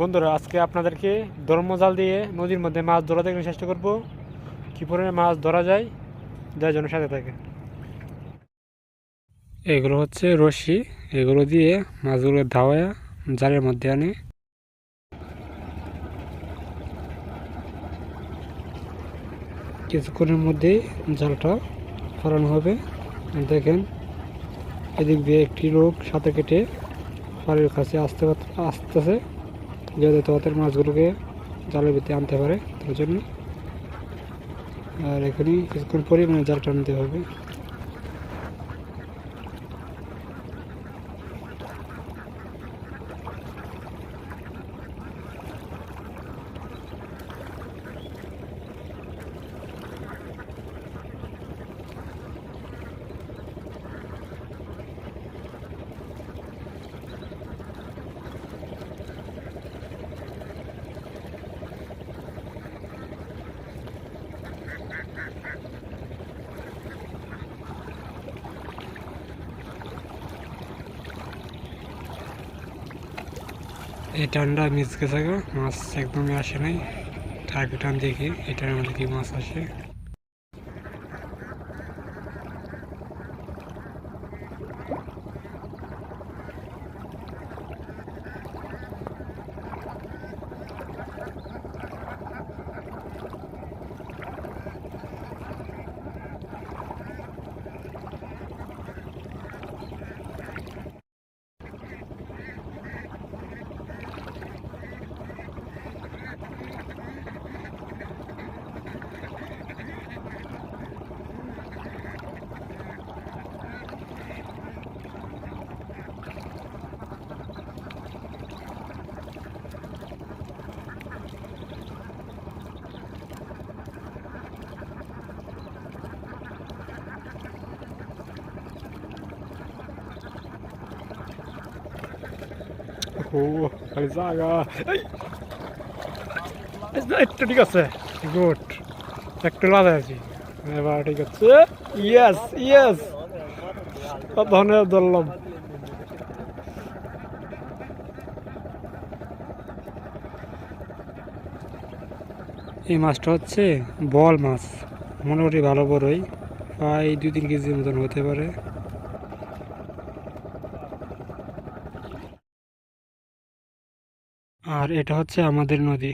বন্ধুরা, আজকে আপনাদেরকে ধর্মজাল দিয়ে নদীর মধ্যে মাছ ধরা দেখানোর চেষ্টা করব। কি পরিমাণে মাছ ধরা যায়, যার জন্য সাথে থাকে। এগুলো হচ্ছে রশি, এগুলো দিয়ে মাছগুলো ধাওয়া জালের মধ্যে আনে। কিছুক্ষণের মধ্যেই জালটা ফেরানো হবে। দেখেন, এদিক দিয়ে একটি লোক সাথে কেটে পাড়ের কাছে আসতেছে, যাতে তাদের মাছগুলোকে জালের ভিতরে আনতে পারে তার জন্য। আর এখানে কিছুক্ষণ পরে জালটা আনতে হবে। এই টানটা মিস গেছে, মাছ একদমই আসে নাই। টার্গেট টান দেখি এটার মধ্যে কি মাছ আসে। খালি জায়গা একটা ঠিক আছে, গুড। একটু লাদা আছি, এবার ঠিক আছে। ইয়েস ইয়েস, ধন্যবাদ ধরলাম। এই মাছটা হচ্ছে বল মাছ, মোটামুটি ভালো বড়ই, প্রায় 2-3 কেজির মতন হতে পারে। আর এটা হচ্ছে আমাদের নদী।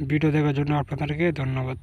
ভিডিও দেখার জন্য আপনাদেরকে ধন্যবাদ।